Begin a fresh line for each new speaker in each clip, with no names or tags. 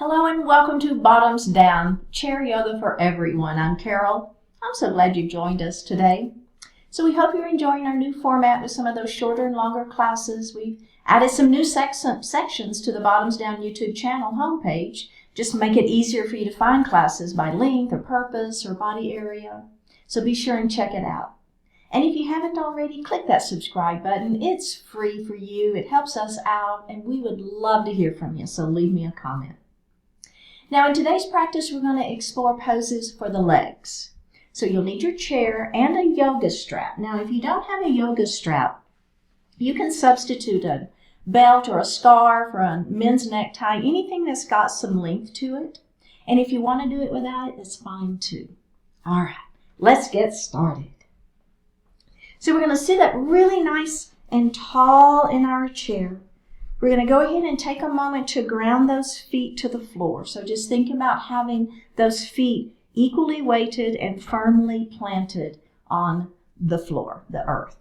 Hello and welcome to Bottoms Down, Chair Yoga for Everyone. I'm Carol. I'm so glad you've joined us today. So we hope you're enjoying our new format with some of those shorter and longer classes. We've added some new sections to the Bottoms Down YouTube channel homepage, just to make it easier for you to find classes by length or purpose or body area. So be sure and check it out. And if you haven't already, click that subscribe button. It's free for you. It helps us out, and we would love to hear from you, so leave me a comment. Now in today's practice, we're going to explore poses for the legs. So you'll need your chair and a yoga strap. Now if you don't have a yoga strap, you can substitute a belt or a scarf or a men's necktie, anything that's got some length to it. And if you want to do it without it, that's fine too. All right, let's get started. So we're going to sit up really nice and tall in our chair. We're going to go ahead and take a moment to ground those feet to the floor. So just think about having those feet equally weighted and firmly planted on the floor, the earth.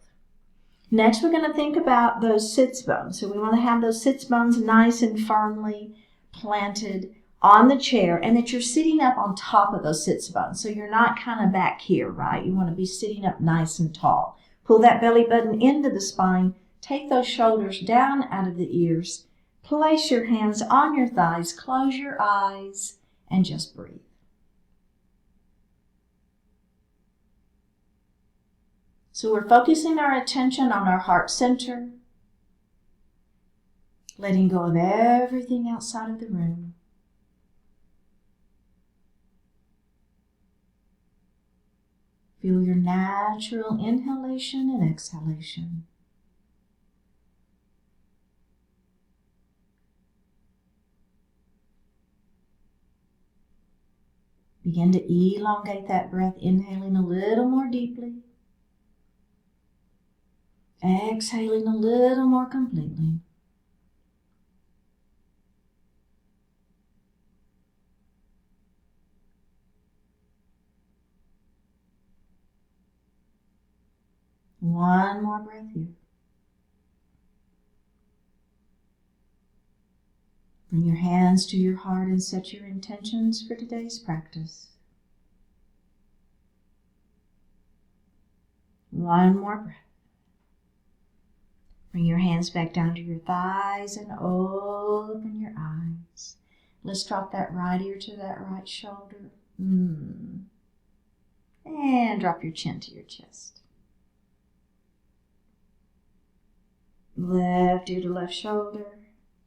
Next, we're going to think about those sits bones. So we want to have those sits bones nice and firmly planted on the chair, and that you're sitting up on top of those sits bones. So you're not kind of back here, right? You want to be sitting up nice and tall. Pull that belly button into the spine. Take those shoulders down out of the ears. Place your hands on your thighs. Close your eyes and just breathe. So we're focusing our attention on our heart center, letting go of everything outside of the room. Feel your natural inhalation and exhalation. Begin to elongate that breath, inhaling a little more deeply. Exhaling a little more completely. One more breath here. Bring your hands to your heart and set your intentions for today's practice. One more breath. Bring your hands back down to your thighs and open your eyes. Let's drop that right ear to that right shoulder. And drop your chin to your chest. Left ear to left shoulder.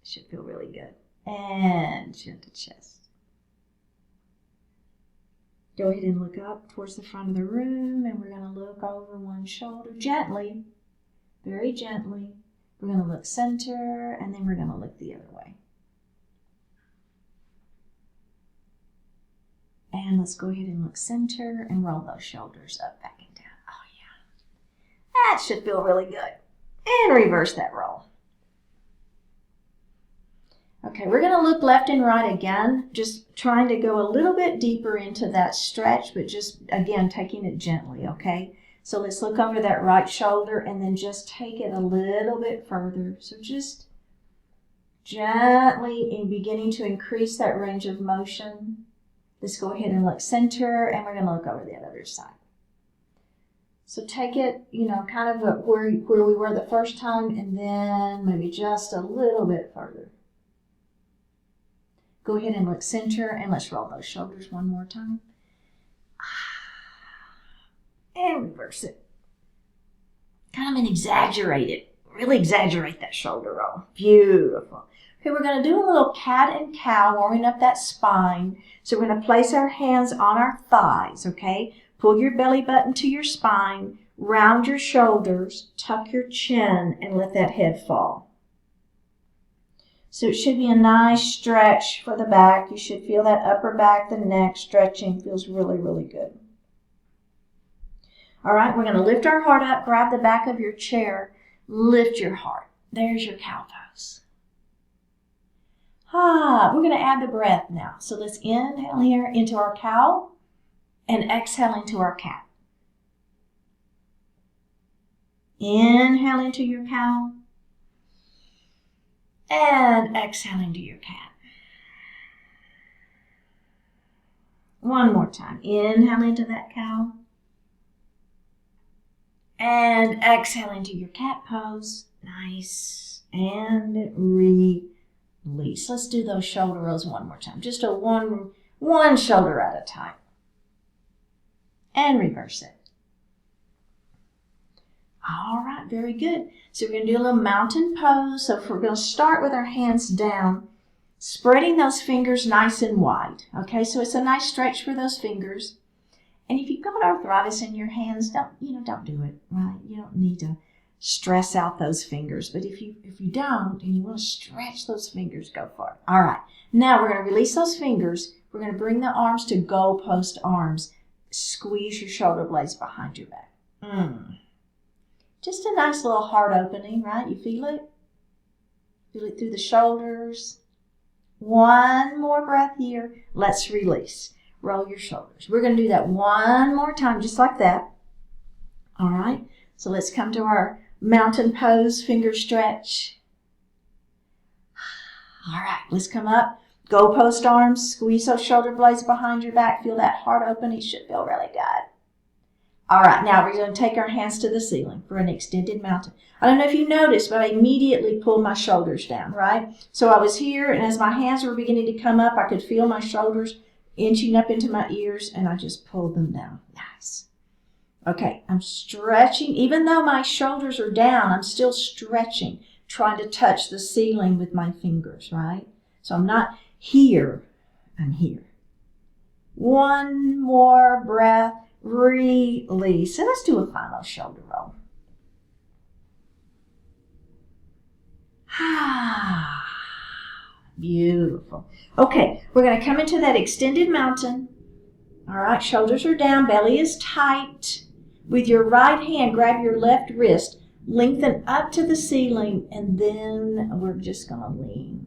Should feel really good. And chin to chest. Go ahead and look up towards the front of the room, and we're going to look over one shoulder gently, very gently. We're going to look center, and then we're going to look the other way. And let's go ahead and look center and roll those shoulders up, back, and down. Oh yeah. That should feel really good. And reverse that roll. Okay, we're going to look left and right again, just trying to go a little bit deeper into that stretch, but just, again, taking it gently, okay? So let's look over that right shoulder and then just take it a little bit further. So just gently beginning to increase that range of motion. Let's go ahead and look center, and we're going to look over the other side. So take it, kind of where we were the first time, and then maybe just a little bit further. Go ahead and look center, and let's roll those shoulders one more time. And reverse it. Kind of really exaggerate that shoulder roll. Beautiful. Okay, we're going to do a little cat and cow, warming up that spine. So we're going to place our hands on our thighs, okay? Pull your belly button to your spine, round your shoulders, tuck your chin, and let that head fall. So it should be a nice stretch for the back. You should feel that upper back, the neck stretching. Feels really, really good. All right, we're going to lift our heart up. Grab the back of your chair. Lift your heart. There's your cow pose. We're going to add the breath now. So let's inhale here into our cow and exhale into our cat. Inhale into your cow and exhale into your cat. One more time. Inhale into that cow. And exhale into your cat pose. Nice. And release. Let's do those shoulder rolls one more time. Just a one shoulder at a time. And reverse it. All right, very good. So we're going to do a little mountain pose. So we're going to start with our hands down, spreading those fingers nice and wide. Okay, so it's a nice stretch for those fingers. And if you've got arthritis in your hands, don't do it, right? You don't need to stress out those fingers. But if you don't and you want to stretch those fingers, go for it. All right, now we're going to release those fingers. We're going to bring the arms to goalpost arms. Squeeze your shoulder blades behind your back. Just a nice little heart opening, right? You feel it? Feel it through the shoulders. One more breath here. Let's release. Roll your shoulders. We're going to do that one more time, just like that. All right. So let's come to our mountain pose, finger stretch. All right. Let's come up. Goalpost arms. Squeeze those shoulder blades behind your back. Feel that heart open. It should feel really good. All right, now we're going to take our hands to the ceiling for an extended mountain. I don't know if you noticed, but I immediately pulled my shoulders down, right? So I was here, and as my hands were beginning to come up, I could feel my shoulders inching up into my ears, and I just pulled them down. Nice. Okay, I'm stretching. Even though my shoulders are down, I'm still stretching, trying to touch the ceiling with my fingers, right? So I'm not here. I'm here. One more breath. Release. And let's do a final shoulder roll. Beautiful. Okay, we're going to come into that extended mountain. All right, shoulders are down, belly is tight. With your right hand, grab your left wrist, lengthen up to the ceiling, and then we're just going to lean.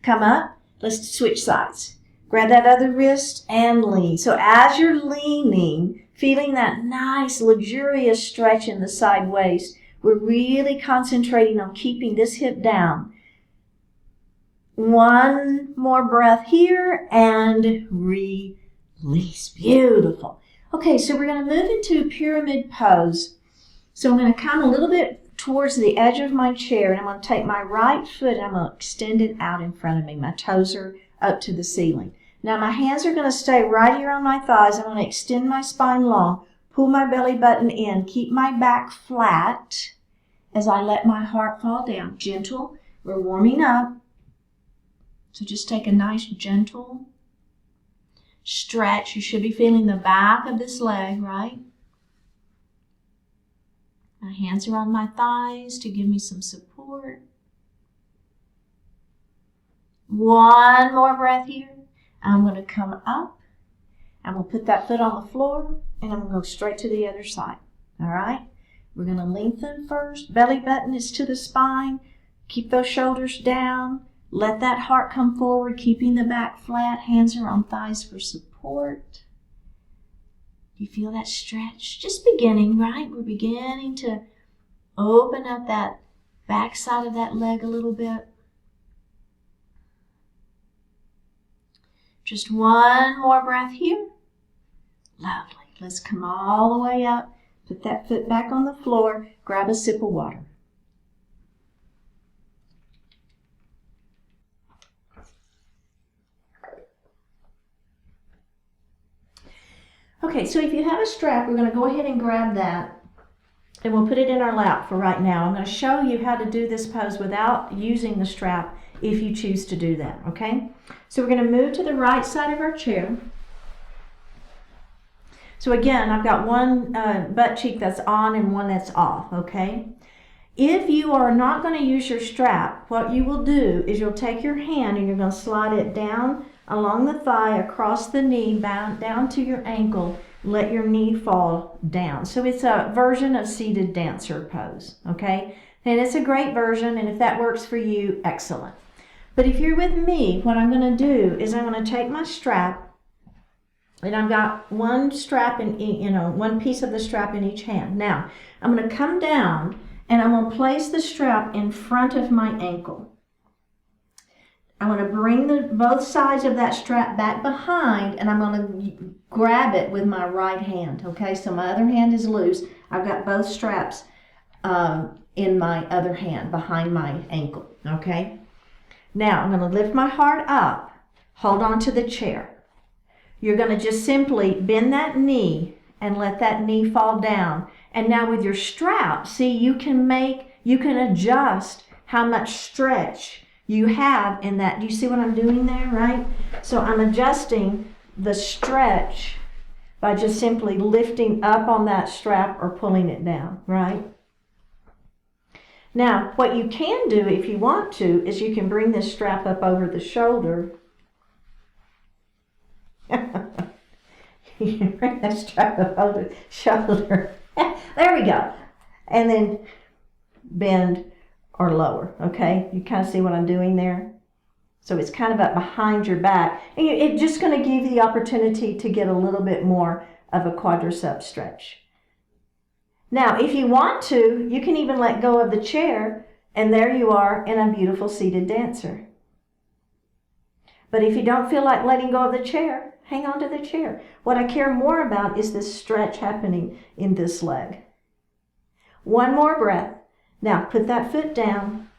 Come up. Let's switch sides. Grab that other wrist and lean. So as you're leaning, feeling that nice, luxurious stretch in the side waist, we're really concentrating on keeping this hip down. One more breath here and release. Beautiful. Okay, so we're going to move into pyramid pose. So I'm going to come a little bit towards the edge of my chair, and I'm going to take my right foot and I'm going to extend it out in front of me. My toes are up to the ceiling. Now my hands are going to stay right here on my thighs. I'm going to extend my spine long, pull my belly button in, keep my back flat as I let my heart fall down. Gentle. We're warming up. So just take a nice gentle stretch. You should be feeling the back of this leg, right? My hands are on my thighs to give me some support. One more breath here. I'm going to come up. I'm going to put that foot on the floor, and I'm going to go straight to the other side. All right? We're going to lengthen first. Belly button is to the spine. Keep those shoulders down. Let that heart come forward, keeping the back flat. Hands are on thighs for support. You feel that stretch? Just beginning, right? We're beginning to open up that back side of that leg a little bit. Just one more breath here. Lovely. Let's come all the way up. Put that foot back on the floor. Grab a sip of water. Okay, so if you have a strap, we're going to go ahead and grab that, and we'll put it in our lap for right now. I'm going to show you how to do this pose without using the strap if you choose to do that, okay? So we're going to move to the right side of our chair. So again, I've got one butt cheek that's on and one that's off, okay? If you are not going to use your strap, what you will do is you'll take your hand and you're going to slide it down along the thigh, across the knee, down to your ankle. Let your knee fall down. So it's a version of seated dancer pose, okay? And it's a great version, and if that works for you, excellent. But if you're with me, what I'm going to do is I'm going to take my strap, and I've got one strap in, one piece of the strap in each hand. Now, I'm going to come down, And I'm going to place the strap in front of my ankle. I'm going to bring both sides of that strap back behind, and I'm going to grab it with my right hand. Okay, so my other hand is loose. I've got both straps in my other hand behind my ankle. Okay, now I'm going to lift my heart up, hold on to the chair. You're going to just simply bend that knee and let that knee fall down. And now with your strap, see, you can adjust how much stretch you have in that. Do you see what I'm doing there, right? So I'm adjusting the stretch by just simply lifting up on that strap or pulling it down, right? Now, what you can do if you want to is you can bring this strap up over the shoulder. You can bring that strap up over the shoulder. There we go. And then bend or lower, okay? You kind of see what I'm doing there? So it's kind of up behind your back. And it's just going to give you the opportunity to get a little bit more of a quadricep stretch. Now, if you want to, you can even let go of the chair, and there you are in a beautiful seated dancer. But if you don't feel like letting go of the chair, hang on to the chair. What I care more about is this stretch happening in this leg. One more breath. Now, put that foot down,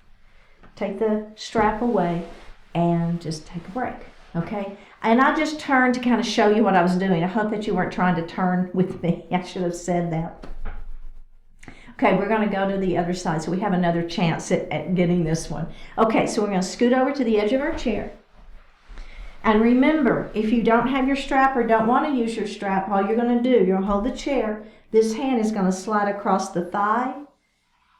take the strap away, and just take a break, okay? And I just turned to kind of show you what I was doing. I hope that you weren't trying to turn with me. I should have said that. Okay, we're going to go to the other side, so we have another chance at getting this one. Okay, so we're going to scoot over to the edge of our chair. And remember, if you don't have your strap or don't want to use your strap, all you're going to do, you're going to hold the chair. This hand is going to slide across the thigh,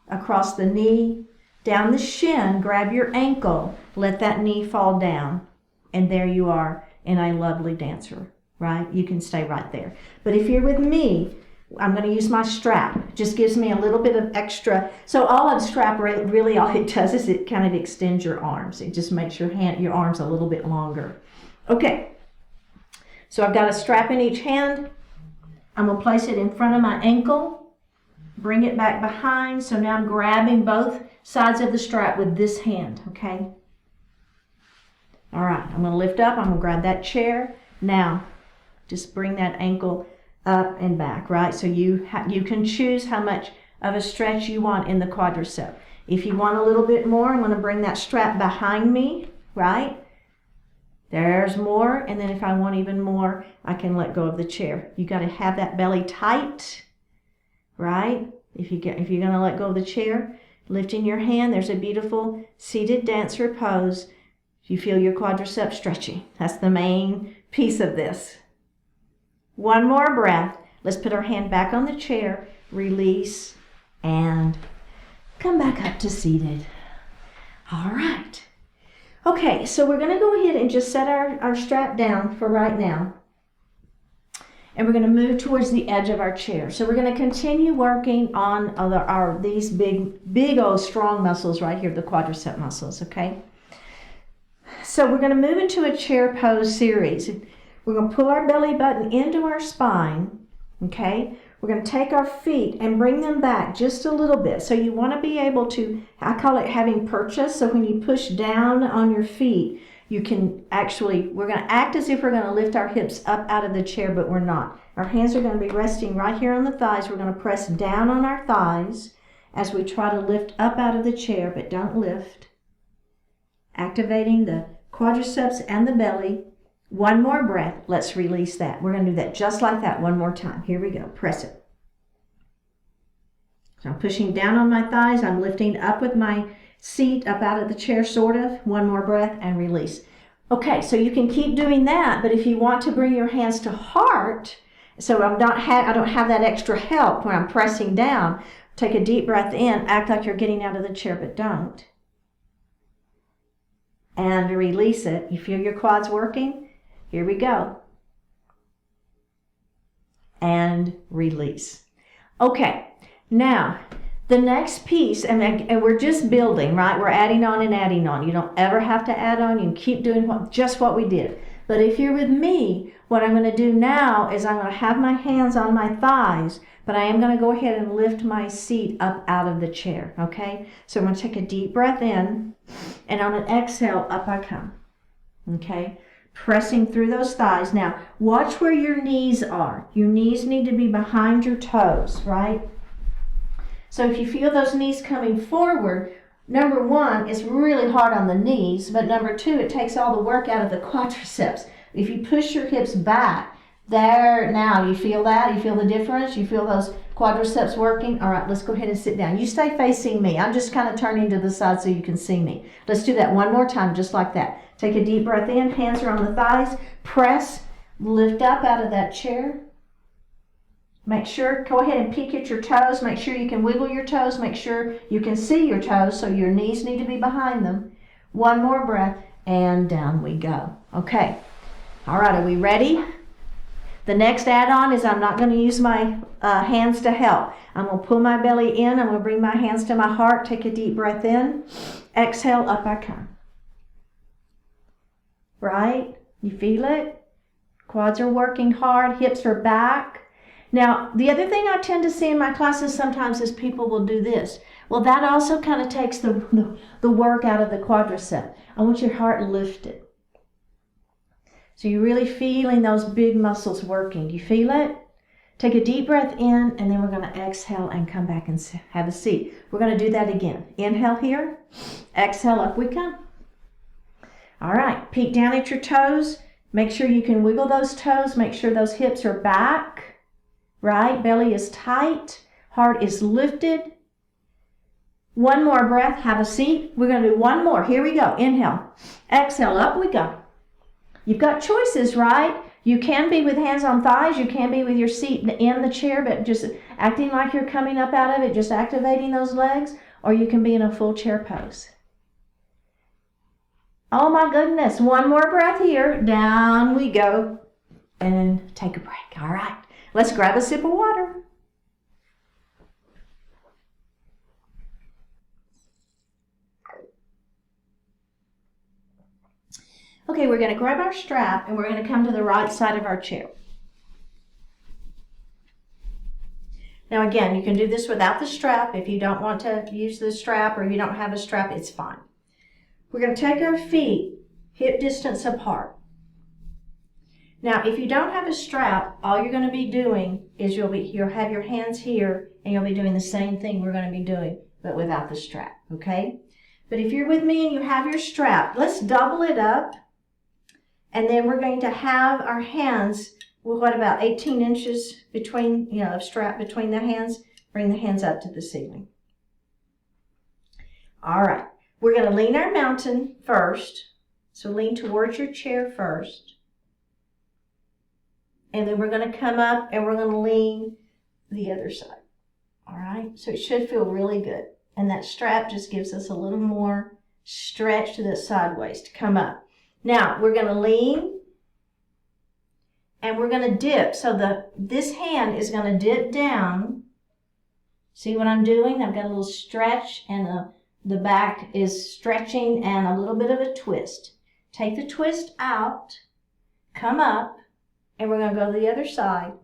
across the knee, down the shin, grab your ankle, let that knee fall down, and there you are in a lovely dancer, right? You can stay right there. But if you're with me, I'm going to use my strap. It just gives me a little bit of extra. So all of the strap, really all it does is it kind of extends your arms. It just makes your arms a little bit longer. Okay, so I've got a strap in each hand. I'm going to place it in front of my ankle, bring it back behind. So now I'm grabbing both sides of the strap with this hand, okay? All right, I'm going to lift up. I'm going to grab that chair. Now, just bring that ankle up and back, right? So you can choose how much of a stretch you want in the quadricep. If you want a little bit more, I'm going to bring that strap behind me, right? There's more, and then if I want even more, I can let go of the chair. You got to have that belly tight, right? If you're going to let go of the chair, lifting your hand, there's a beautiful seated dancer pose. You feel your quadricep stretching. That's the main piece of this. One more breath. Let's put our hand back on the chair, release, and come back up to seated. All right. Okay, so we're going to go ahead and just set our strap down for right now. And we're going to move towards the edge of our chair. So we're going to continue working on these big old strong muscles right here, the quadricep muscles, okay? So we're going to move into a chair pose series. We're going to pull our belly button into our spine, okay? We're going to take our feet and bring them back just a little bit. So you want to be able to, I call it having purchase. So when you push down on your feet, you can actually, we're going to act as if we're going to lift our hips up out of the chair, but we're not. Our hands are going to be resting right here on the thighs. We're going to press down on our thighs as we try to lift up out of the chair, but don't lift. Activating the quadriceps and the belly. One more breath. Let's release that. We're going to do that just like that one more time. Here we go. Press it. So I'm pushing down on my thighs. I'm lifting up with my seat up out of the chair, sort of. One more breath and release. Okay, so you can keep doing that, but if you want to bring your hands to heart, so I don't have that extra help when I'm pressing down, take a deep breath in, act like you're getting out of the chair, but don't. And release it. You feel your quads working? Here we go. And release. Okay, now the next piece, and we're just building, right? We're adding on and adding on. You don't ever have to add on. You can keep doing just what we did. But if you're with me, what I'm going to do now is I'm going to have my hands on my thighs, but I am going to go ahead and lift my seat up out of the chair, okay? So I'm going to take a deep breath in, and on an exhale, up I come, okay? Pressing through those thighs. Now, watch where your knees are. Your knees need to be behind your toes, right? So if you feel those knees coming forward, number one, it's really hard on the knees, but number two, it takes all the work out of the quadriceps. If you push your hips back, there, now, you feel that? You feel the difference? You feel those quadriceps working? All right, let's go ahead and sit down. You stay facing me. I'm just kind of turning to the side so you can see me. Let's do that one more time, just like that. Take a deep breath in, hands are on the thighs, press, lift up out of that chair. Make sure, go ahead and peek at your toes. Make sure you can wiggle your toes. Make sure you can see your toes, so your knees need to be behind them. One more breath, and down we go. Okay. All right, are we ready? The next add-on is I'm not going to use my hands to help. I'm going to pull my belly in. I'm going to bring my hands to my heart. Take a deep breath in. Exhale, up I come. Right? You feel it? Quads are working hard. Hips are back. Now, the other thing I tend to see in my classes sometimes is people will do this. Well, that also kind of takes the work out of the quadricep. I want your heart lifted. So you're really feeling those big muscles working. Do you feel it? Take a deep breath in, and then we're going to exhale and come back and have a seat. We're going to do that again. Inhale here. Exhale, up we come. All right, peek down at your toes. Make sure you can wiggle those toes. Make sure those hips are back, right? Belly is tight. Heart is lifted. One more breath. Have a seat. We're going to do one more. Here we go. Inhale. Exhale. Up we go. You've got choices, right? You can be with hands on thighs. You can be with your seat in the chair, but just acting like you're coming up out of it, just activating those legs. Or you can be in a full chair pose. Oh my goodness, one more breath here. Down we go. And take a break. All right, let's grab a sip of water. Okay, we're going to grab our strap and we're going to come to the right side of our chair. Now again, you can do this without the strap. If you don't want to use the strap or you don't have a strap, it's fine. We're going to take our feet hip distance apart. Now, if you don't have a strap, all you're going to be doing is you'll have your hands here and you'll be doing the same thing we're going to be doing, but without the strap, okay? But if you're with me and you have your strap, let's double it up. And then we're going to have our hands, well, what about 18 inches between, of strap between the hands? Bring the hands up to the ceiling. All right. We're going to lean our mountain first. So lean towards your chair first. And then we're going to come up and we're going to lean the other side. All right. So it should feel really good. And that strap just gives us a little more stretch to the sideways to come up. Now we're going to lean and we're going to dip. So this hand is going to dip down. See what I'm doing? I've got a little stretch and the back is stretching and a little bit of a twist. Take the twist out, come up, and we're going to go to the other side.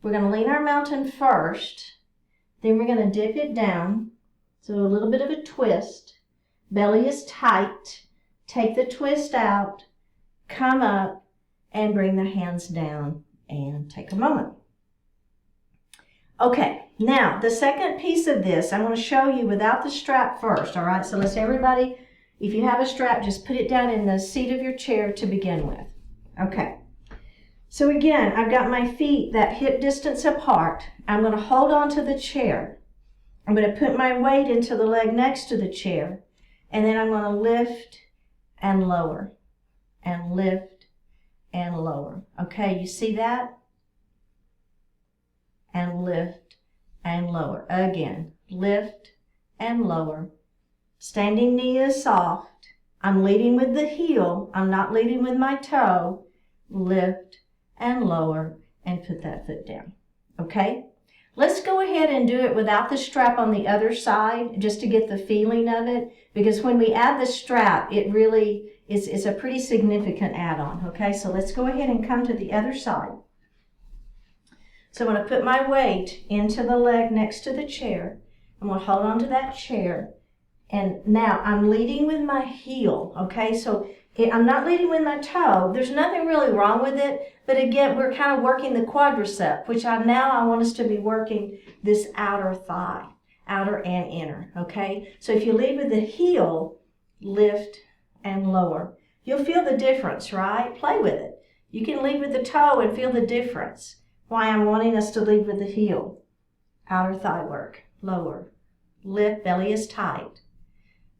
We're going to lean our mountain first, then we're going to dip it down. So a little bit of a twist. Belly is tight. Take the twist out, come up, and bring the hands down and take a moment. Okay, now the second piece of this, I'm going to show you without the strap first, all right? So let's everybody, if you have a strap, just put it down in the seat of your chair to begin with. Okay, so again, I've got my feet that hip distance apart. I'm going to hold on to the chair. I'm going to put my weight into the leg next to the chair, and then I'm going to lift and lower, and lift and lower. Okay, you see that? And lift and lower. Again, lift and lower. Standing knee is soft. I'm leading with the heel. I'm not leading with my toe. Lift and lower and put that foot down. Okay? Let's go ahead and do it without the strap on the other side just to get the feeling of it, because when we add the strap, it really it's a pretty significant add-on, okay? So let's go ahead and come to the other side. So I'm going to put my weight into the leg next to the chair. I'm going to hold on to that chair. And now I'm leading with my heel, okay? So I'm not leading with my toe. There's nothing really wrong with it. But again, we're kind of working the quadricep, which I want us to be working this outer thigh, outer and inner, okay? So if you lead with the heel, lift and lower. You'll feel the difference, right? Play with it. You can lead with the toe and feel the difference. Why I'm wanting us to lead with the heel. Outer thigh work, lower. Lift, belly is tight.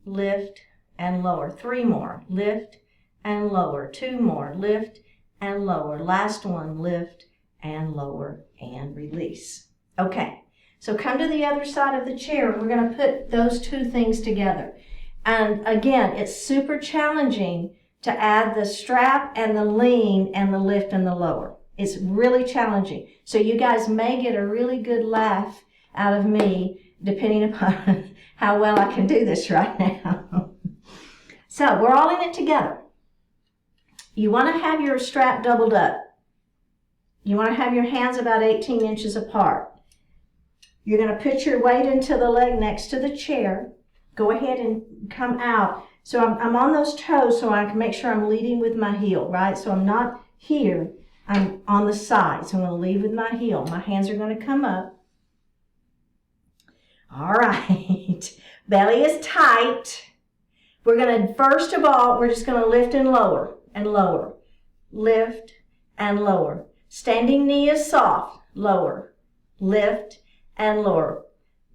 Lift and lower. 3 more. Lift and lower. 2 more. Lift and lower. Last one. Lift and lower and release. Okay, so come to the other side of the chair. We're going to put those 2 things together. And again, it's super challenging to add the strap and the lean and the lift and the lower. It's really challenging. So you guys may get a really good laugh out of me depending upon how well I can do this right now. So we're all in it together. You want to have your strap doubled up. You want to have your hands about 18 inches apart. You're going to put your weight into the leg next to the chair. Go ahead and come out. So I'm on those toes so I can make sure I'm leading with my heel, right? So I'm not here. I'm on the side. So I'm going to lead with my heel. My hands are going to come up. All right. Belly is tight. We're going to, first of all, we're just going to lift and lower and lower. Lift and lower. Standing knee is soft. Lower. Lift and lower.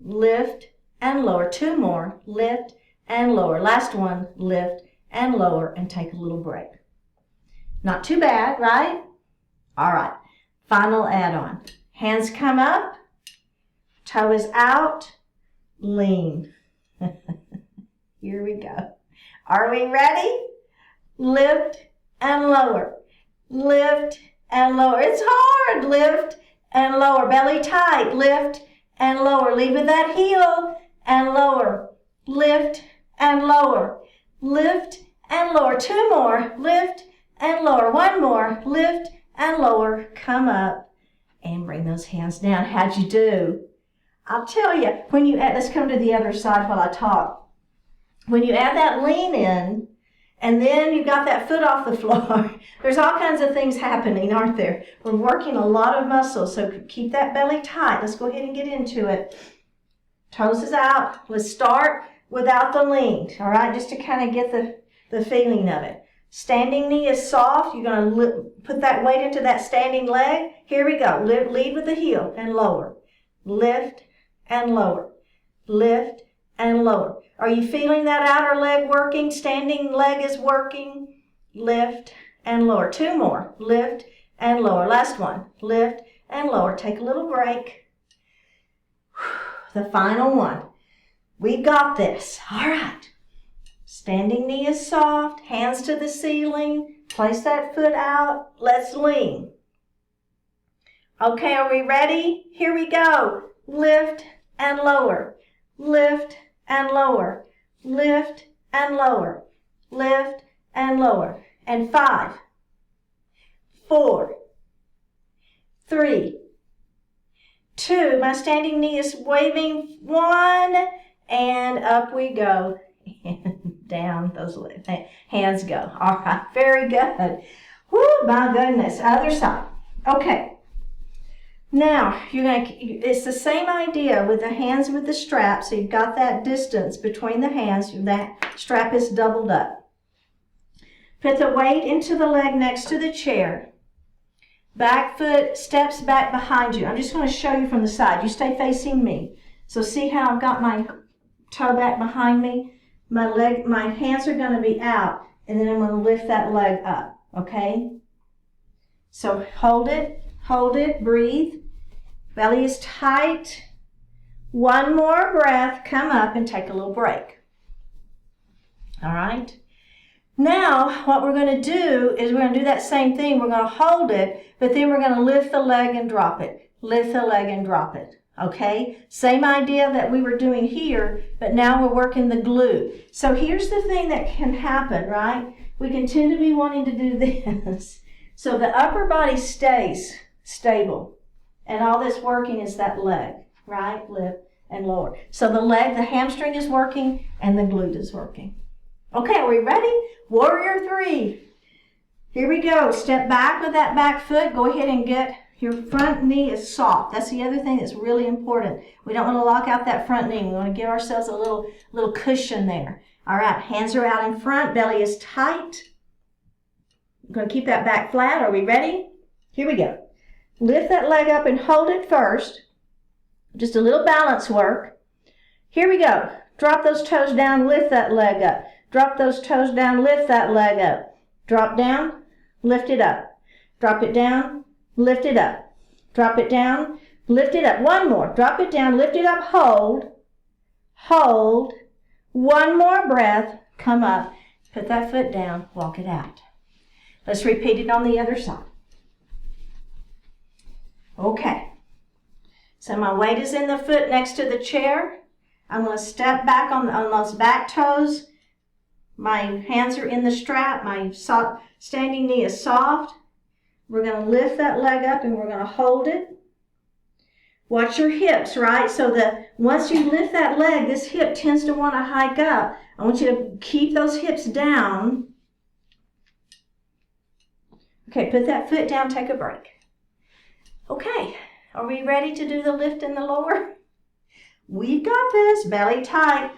Lift and lower. 2 more. Lift and lower. Last one. Lift and lower and take a little break. Not too bad, right? All right. Final add-on. Hands come up. Toe is out. Lean. Here we go. Are we ready? Lift and lower. Lift and lower. It's hard. Lift and lower. Belly tight. Lift and lower. Lead with that heel and lower. Lift and lower. Lift and lower. 2 more. Lift and lower. 1 more. Lift and lower. Come up and bring those hands down. How'd you do? I'll tell you, when you add, let's come to the other side while I talk. When you add that lean in, and then you got that foot off the floor, there's all kinds of things happening, aren't there? We're working a lot of muscles, so keep that belly tight. Let's go ahead and get into it. Toes is out. Let's start without the lean, all right, just to kind of get the feeling of it. Standing knee is soft. You're going to put that weight into that standing leg. Here we go. Lead with the heel and lower. Lift and lower. Lift and lower. Are you feeling that outer leg working? Standing leg is working. Lift and lower. 2 more. Lift and lower. Last one. Lift and lower. Take a little break. The final one. We got this. All right. Standing knee is soft. Hands to the ceiling. Place that foot out. Let's lean. Okay, are we ready? Here we go. Lift and lower. Lift and lower. Lift and lower. Lift and lower. And 5, 4, 3, 2. My standing knee is waving. 1, and up we go. And down those hands go. All right, very good. Whoo, my goodness. Other side. Okay. Now, it's the same idea with the hands with the strap. So you've got that distance between the hands. That strap is doubled up. Put the weight into the leg next to the chair. Back foot steps back behind you. I'm just going to show you from the side. You stay facing me. So see how I've got my toe back behind me? My hands are going to be out, and then I'm going to lift that leg up, okay? So hold it, breathe. Belly is tight. 1 more breath. Come up and take a little break. All right. Now, what we're going to do is we're going to do that same thing. We're going to hold it, but then we're going to lift the leg and drop it. Lift the leg and drop it. Okay? Same idea that we were doing here, but now we're working the glute. So here's the thing that can happen, right? we can tend to be wanting to do this. So the upper body stays stable. And all that's working is that leg, right? Lift and lower. So the leg, the hamstring is working and the glute is working. Okay, are we ready? Warrior 3. Here we go. Step back with that back foot. Go ahead and get your front knee is soft. That's the other thing that's really important. We don't want to lock out that front knee. We want to give ourselves a little cushion there. All right, hands are out in front. Belly is tight. I'm going to keep that back flat. Are we ready? Here we go. Lift that leg up and hold it first. Just a little balance work. Here we go. Drop those toes down, lift that leg up. Drop those toes down, lift that leg up. Drop down, lift it up. Drop it down, lift it up. Drop it down, lift it up. One more. Drop it down, lift it up, hold. Hold. One more breath. Come up. Put that foot down, walk it out. Let's repeat it on the other side. Okay. So my weight is in the foot next to the chair. I'm going to step back on those back toes. My hands are in the strap. My standing knee is soft. We're going to lift that leg up and we're going to hold it. Watch your hips, right? So that once you lift that leg, this hip tends to want to hike up. I want you to keep those hips down. Okay, put that foot down, take a break. Okay, are we ready to do the lift and the lower? We've got this. Belly tight.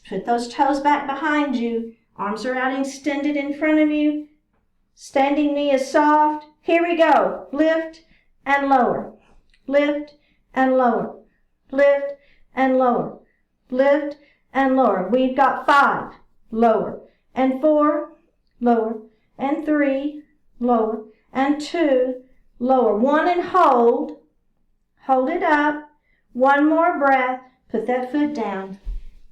Put those toes back behind you. Arms are out extended in front of you. Standing knee is soft. Here we go. Lift and lower. Lift and lower. Lift and lower. Lift and lower. We've got 5. Lower. And 4. Lower. And 3. Lower. And 2. Lower. 1 and hold. Hold it up. One more breath. Put that foot down.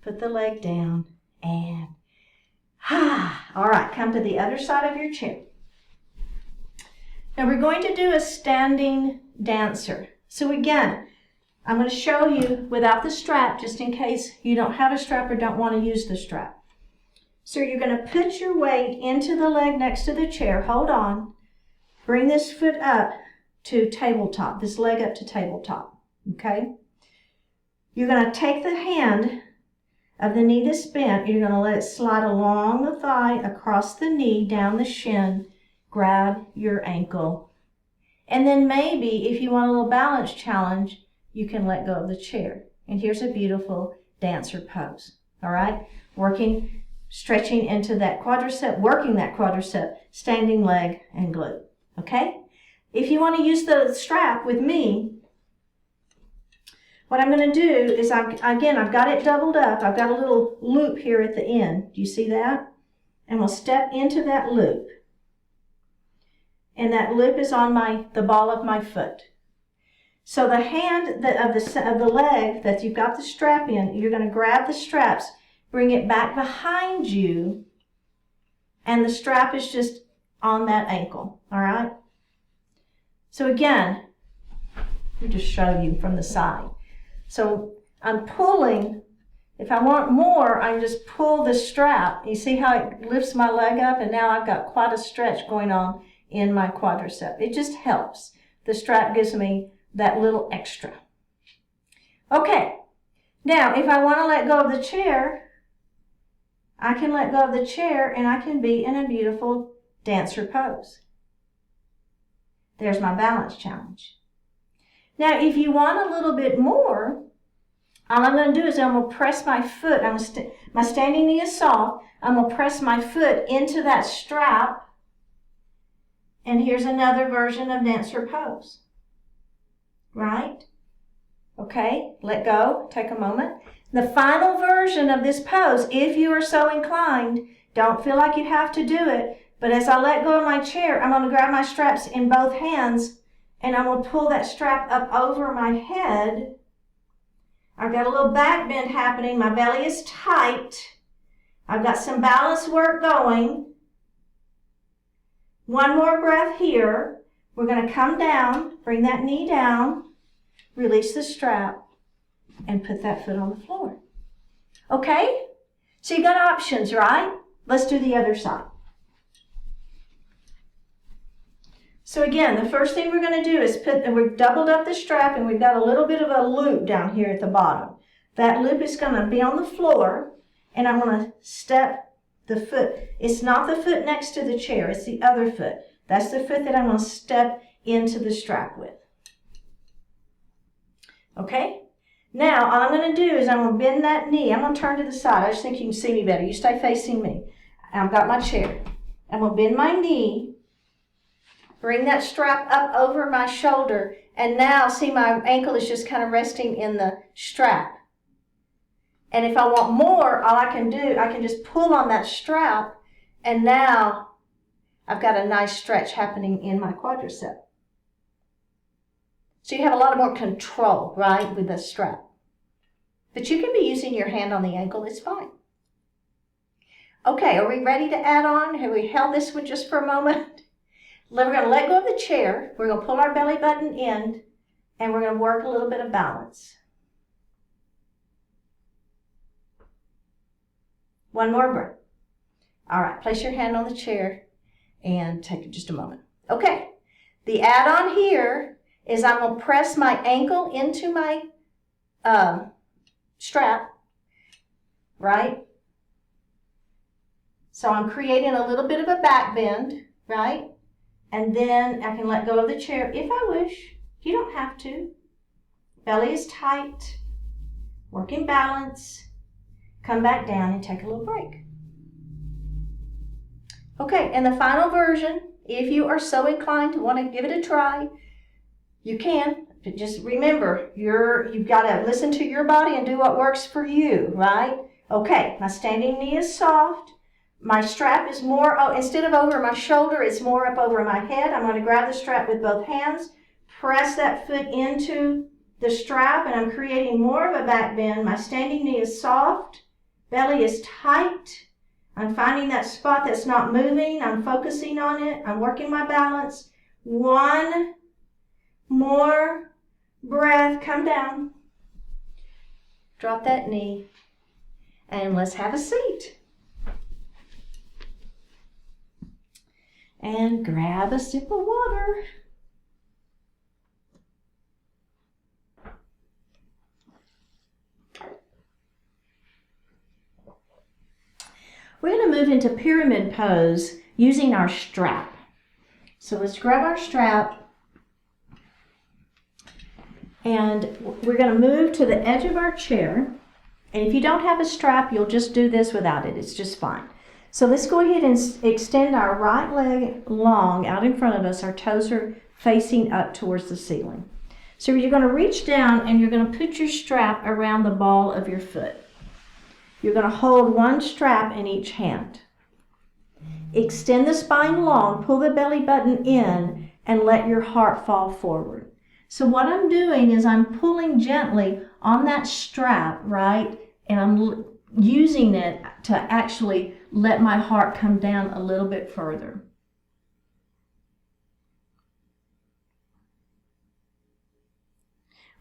Put the leg down. And all right, come to the other side of your chair. Now we're going to do a standing dancer. So again, I'm going to show you without the strap, just in case you don't have a strap or don't want to use the strap. So you're going to put your weight into the leg next to the chair. Hold on. Bring this foot up to tabletop, this leg up to tabletop, okay? You're going to take the hand of the knee that's bent. You're going to let it slide along the thigh, across the knee, down the shin, grab your ankle. And then maybe if you want a little balance challenge, you can let go of the chair. And here's a beautiful dancer pose, all right? Working, stretching into that quadricep, working that quadricep, standing leg and glute, okay? If you want to use the strap with me, what I'm going to do is, I've got it doubled up. I've got a little loop here at the end. Do you see that? And we'll step into that loop. And that loop is on the ball of my foot. So the hand of the leg that you've got the strap in, you're going to grab the straps, bring it back behind you, and the strap is just on that ankle, all right? So again, let me just show you from the side. So I'm pulling. If I want more, I just pull the strap. You see how it lifts my leg up, and now I've got quite a stretch going on in my quadricep. It just helps. The strap gives me that little extra. Okay, now if I want to let go of the chair, I can let go of the chair and I can be in a beautiful dancer pose. There's my balance challenge. Now, if you want a little bit more, all I'm going to do is I'm going to press my foot. My standing knee is soft. I'm going to press my foot into that strap. And here's another version of dancer pose. Right? Okay, let go. Take a moment. The final version of this pose, if you are so inclined, don't feel like you have to do it. But as I let go of my chair, I'm going to grab my straps in both hands. And I'm going to pull that strap up over my head. I've got a little back bend happening. My belly is tight. I've got some balance work going. One more breath here. We're going to come down, bring that knee down, release the strap, and put that foot on the floor. Okay? So you got options, right? Let's do the other side. So again, the first thing we're going to do is we've doubled up the strap and we've got a little bit of a loop down here at the bottom. That loop is going to be on the floor and I'm going to step the foot. It's not the foot next to the chair, it's the other foot. That's the foot that I'm going to step into the strap with. Okay? Now, all I'm going to do is I'm going to bend that knee. I'm going to turn to the side. I just think you can see me better. You stay facing me. I've got my chair. I'm going to bend my knee. Bring that strap up over my shoulder, and now see my ankle is just kind of resting in the strap. And if I want more, all I can do, I can just pull on that strap, and now I've got a nice stretch happening in my quadricep. So you have a lot more control, right, with the strap. But you can be using your hand on the ankle, it's fine. Okay, are we ready to add on? Have we held this one just for a moment? We're going to let go of the chair, we're going to pull our belly button in, and we're going to work a little bit of balance. One more breath. All right, place your hand on the chair and take just a moment. Okay, the add-on here is I'm going to press my ankle into my strap, right? So I'm creating a little bit of a back bend, right? And then I can let go of the chair if I wish. You don't have to. Belly is tight. Work in balance. Come back down and take a little break. Okay, and the final version, if you are so inclined to want to give it a try, you can. But just remember, you've got to listen to your body and do what works for you, right? Okay, my standing knee is soft. My strap is more, instead of over my shoulder, it's more up over my head. I'm going to grab the strap with both hands, press that foot into the strap, and I'm creating more of a back bend. My standing knee is soft, belly is tight. I'm finding that spot that's not moving. I'm focusing on it. I'm working my balance. One more breath. Come down. Drop that knee, and let's have a seat. And grab a sip of water. We're going to move into pyramid pose using our strap. So let's grab our strap and we're going to move to the edge of our chair. And if you don't have a strap, you'll just do this without it. It's just fine. So let's go ahead and extend our right leg long out in front of us. Our toes are facing up towards the ceiling. So you're going to reach down and you're going to put your strap around the ball of your foot. You're going to hold one strap in each hand. Extend the spine long, pull the belly button in, and let your heart fall forward. So what I'm doing is I'm pulling gently on that strap, right? And I'm using it to actually let my heart come down a little bit further.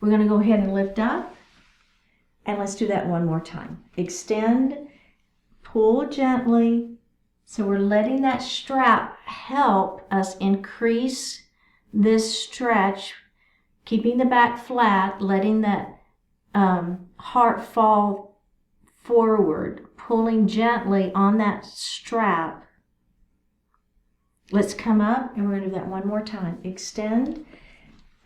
We're going to go ahead and lift up, and let's do that one more time. Extend, pull gently. So we're letting that strap help us increase this stretch, keeping the back flat, letting that heart fall forward, pulling gently on that strap. Let's come up and we're going to do that one more time. Extend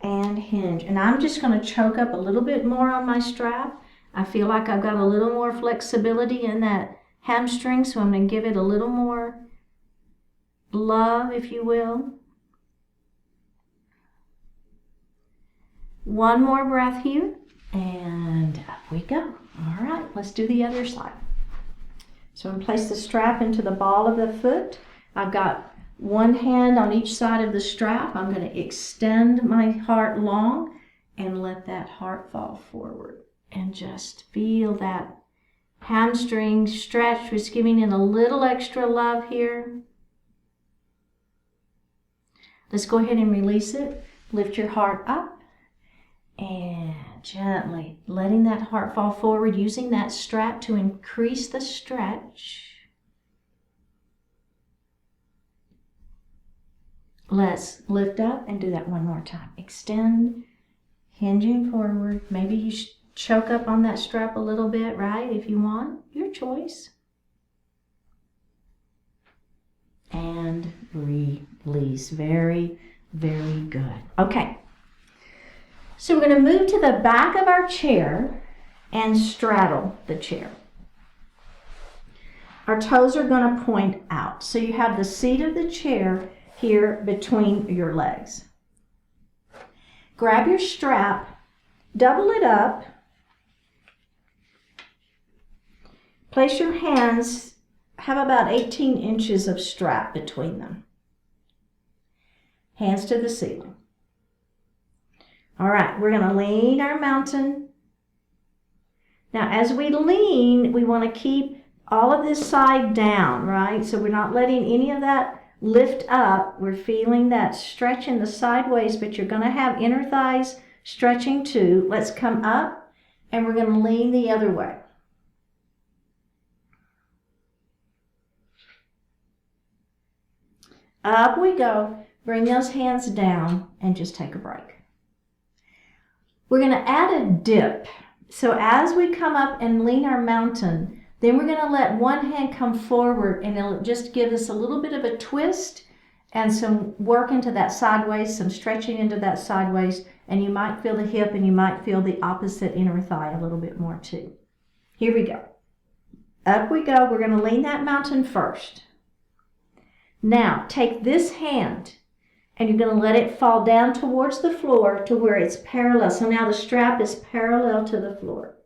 and hinge. And I'm just going to choke up a little bit more on my strap. I feel like I've got a little more flexibility in that hamstring, so I'm going to give it a little more love, if you will. One more breath here, and up we go. All right, let's do the other side. So I'm going to place the strap into the ball of the foot. I've got one hand on each side of the strap. I'm going to extend my heart long and let that heart fall forward. And just feel that hamstring stretch, just giving it a little extra love here. Let's go ahead and release it. Lift your heart up and gently letting that heart fall forward, using that strap to increase the stretch. Let's lift up and do that one more time. Extend, hinging forward. Maybe you choke up on that strap a little bit, right? If you want, your choice. And release. Very, very good. Okay. So we're going to move to the back of our chair and straddle the chair. Our toes are going to point out. So you have the seat of the chair here between your legs. Grab your strap, double it up, place your hands, have about 18 inches of strap between them. Hands to the ceiling. All right, we're going to lean our mountain. Now, as we lean, we want to keep all of this side down, right? So we're not letting any of that lift up. We're feeling that stretch in the sideways, but you're going to have inner thighs stretching too. Let's come up, and we're going to lean the other way. Up we go. Bring those hands down and just take a break. We're going to add a dip. So as we come up and lean our mountain, then we're going to let one hand come forward, and it'll just give us a little bit of a twist and some work into that sideways, some stretching into that sideways, and you might feel the hip and you might feel the opposite inner thigh a little bit more too. Here we go. Up we go. We're going to lean that mountain first. Now take this hand and you're going to let it fall down towards the floor to where it's parallel. So now the strap is parallel to the floor.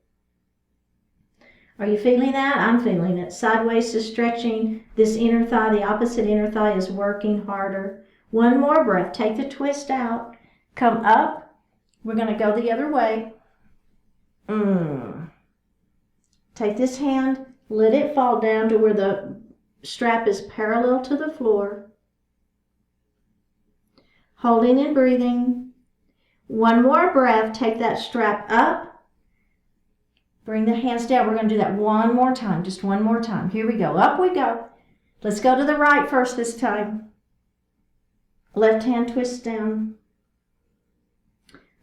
Are you feeling that? I'm feeling it. Sideways is stretching. This inner thigh, the opposite inner thigh, is working harder. One more breath. Take the twist out. Come up. We're going to go the other way. Take this hand. Let it fall down to where the strap is parallel to the floor. Holding and breathing. One more breath. Take that strap up. Bring the hands down. We're going to do that one more time. Just one more time. Here we go. Up we go. Let's go to the right first this time. Left hand twist down.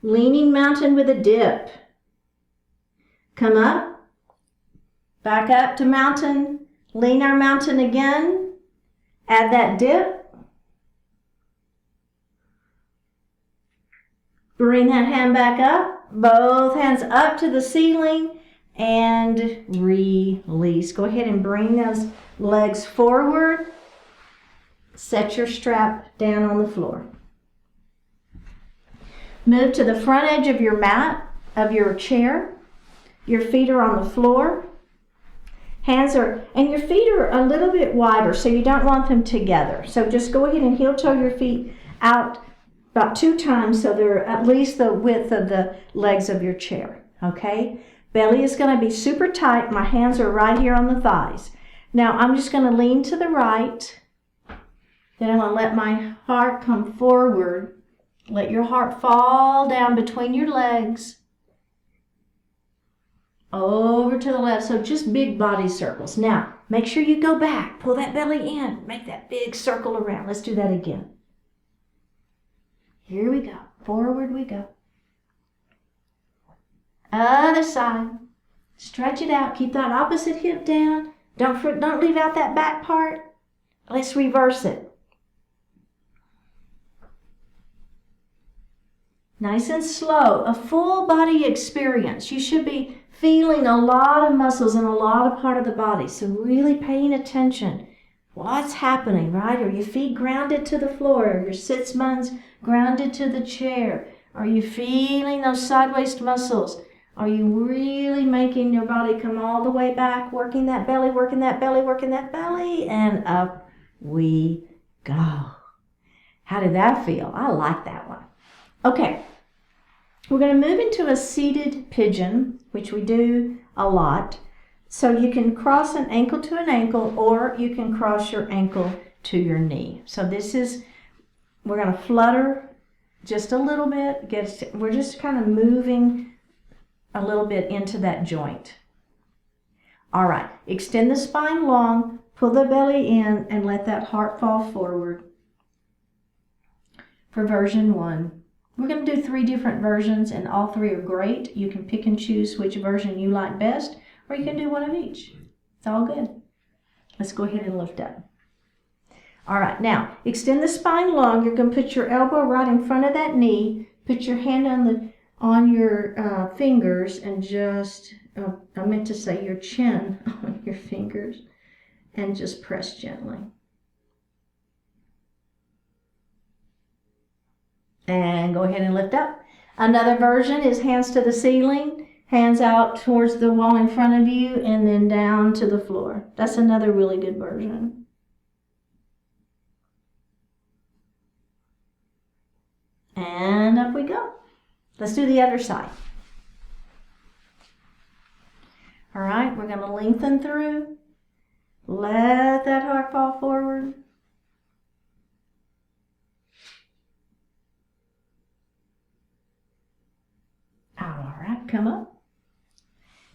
Leaning mountain with a dip. Come up. Back up to mountain. Lean our mountain again. Add that dip. Bring that hand back up. Both hands up to the ceiling. And release. Go ahead and bring those legs forward. Set your strap down on the floor. Move to the front edge of your mat, of your chair. Your feet are on the floor. And your feet are a little bit wider, so you don't want them together. So just go ahead and heel toe your feet out about 2 times so they're at least the width of the legs of your chair. Okay? Belly is going to be super tight. My hands are right here on the thighs. Now I'm just going to lean to the right. Then I'm going to let my heart come forward. Let your heart fall down between your legs. Over to the left. So just big body circles. Now make sure you go back. Pull that belly in. Make that big circle around. Let's do that again. Here we go. Forward we go. Other side. Stretch it out. Keep that opposite hip down. Don't leave out that back part. Let's reverse it. Nice and slow. A full body experience. You should be feeling a lot of muscles in a lot of part of the body. So really paying attention. What's happening, right? Are your feet grounded to the floor? Are your sits bones grounded to the chair? Are you feeling those sideways muscles? Are you really making your body come all the way back, working that belly, working that belly, working that belly, and up we go. How did that feel? I like that one. Okay, we're going to move into a seated pigeon, which we do a lot. So you can cross an ankle to an ankle, or you can cross your ankle to your knee. So we're going to flutter just a little bit. We're just kind of moving a little bit into that joint. All right, extend the spine long, pull the belly in, and let that heart fall forward. for version 1. We're going to do 3 different versions, and all 3 are great. You can pick and choose which version you like best, or you can do one of each. It's all good. Let's go ahead and lift up. All right, now extend the spine long. You're going to put your elbow right in front of that knee. Put your hand on your fingers and just, I meant to say your chin on your fingers, and just press gently. And go ahead and lift up. Another version is hands to the ceiling, hands out towards the wall in front of you, and then down to the floor. That's another really good version. And up we go. Let's do the other side. All right, we're going to lengthen through. Let that heart fall forward. All right, come up.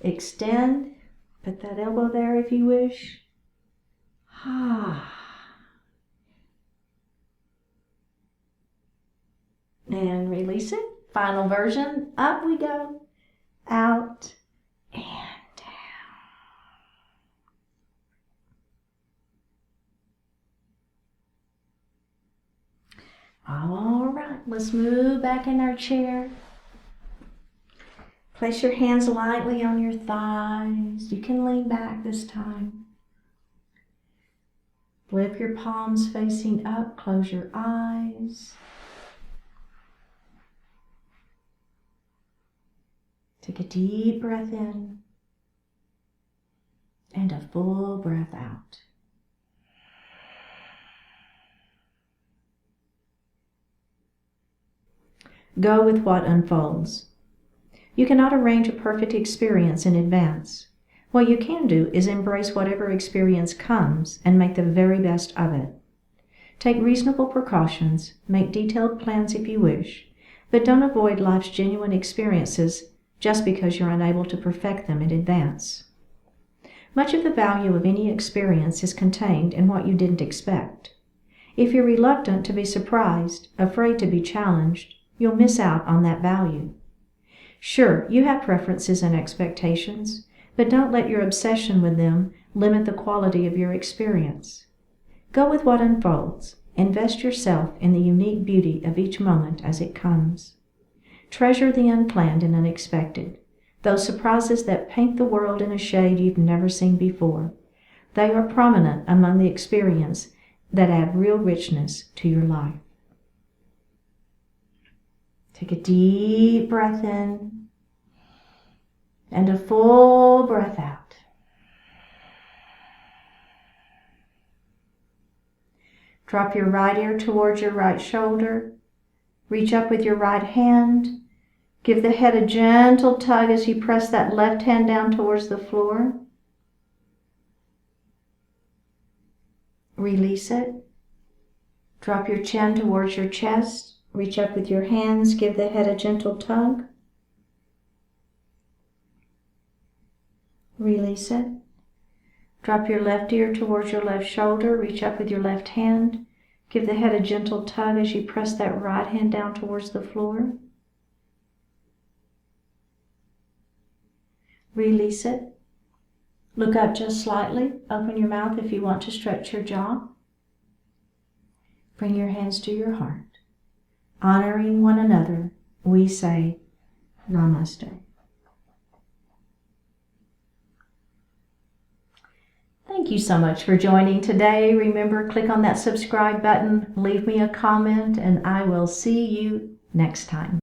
Extend. Put that elbow there if you wish. And release it. Final version. Up we go. Out and down. All right, let's move back in our chair. Place your hands lightly on your thighs. You can lean back this time. Flip your palms facing up. Close your eyes. Take a deep breath in and a full breath out. Go with what unfolds. You cannot arrange a perfect experience in advance. What you can do is embrace whatever experience comes and make the very best of it. Take reasonable precautions, make detailed plans if you wish, but don't avoid life's genuine experiences just because you're unable to perfect them in advance. Much of the value of any experience is contained in what you didn't expect. If you're reluctant to be surprised, afraid to be challenged, you'll miss out on that value. Sure, you have preferences and expectations, but don't let your obsession with them limit the quality of your experience. Go with what unfolds. Invest yourself in the unique beauty of each moment as it comes. Treasure the unplanned and unexpected, those surprises that paint the world in a shade you've never seen before. They are prominent among the experiences that add real richness to your life. Take a deep breath in and a full breath out. Drop your right ear towards your right shoulder. Reach up with your right hand. Give the head a gentle tug as you press that left hand down towards the floor. Release it. Drop your chin towards your chest. Reach up with your hands. Give the head a gentle tug. Release it. Drop your left ear towards your left shoulder. Reach up with your left hand. Give the head a gentle tug as you press that right hand down towards the floor. Release it. Look up just slightly. Open your mouth if you want to stretch your jaw. Bring your hands to your heart. Honoring one another, we say Namaste. Thank you so much for joining today. Remember, click on that subscribe button, leave me a comment, and I will see you next time.